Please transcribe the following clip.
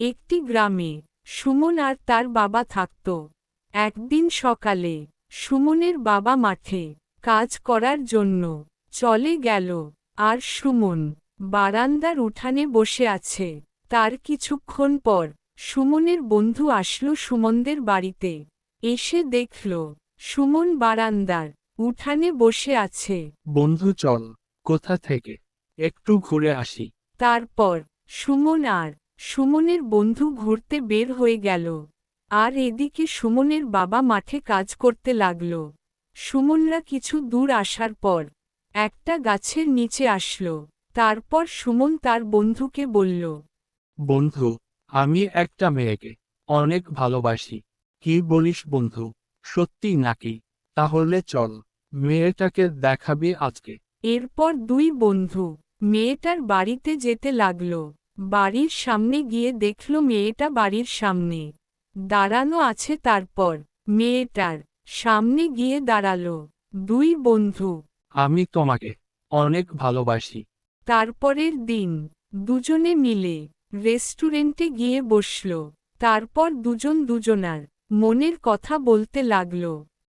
একটি গ্রামে সুমন আর তার বাবা থাকত। একদিন সকালে সুমনের বাবা মাঠে কাজ করার জন্য চলে গেল, আর সুমন বারান্দার উঠানে বসে আছে। তার কিছুক্ষণ পর সুমনের বন্ধু আসলো সুমনদের বাড়িতে। এসে দেখল সুমন বারান্দার উঠানে বসে আছে। বন্ধু চল, কোথা থেকে একটু ঘুরে আসি। তারপর সুমন আর সুমনের বন্ধু ঘুরতে বের হয়ে গেল, আর এদিকে সুমনের বাবা মাঠে কাজ করতে লাগল। সুমনরা কিছু দূর আসার পর একটা গাছের নিচে আসলো। তারপর সুমন তার বন্ধুকে বলল, বন্ধু, আমি একটা মেয়েকে অনেক ভালোবাসি। কি বলিস বন্ধু, সত্যি নাকি? তাহলে চল, মেয়েটাকে দেখাবি আজকে। এরপর দুই বন্ধু মেয়েটার বাড়িতে যেতে লাগল। বাড়ির সামনে গিয়ে দেখল মেয়েটা বাড়ির সামনে দাঁড়ানো আছে। তারপর মেয়েটার সামনে গিয়ে দাঁড়ালো। দুই বন্ধু আমি তোমাকে অনেক ভালোবাসি। তারপরের দিন দুজনে মিলে রেস্টুরেন্টে গিয়ে বসল। তারপর দুজন দুজনার মনের কথা বলতে লাগল।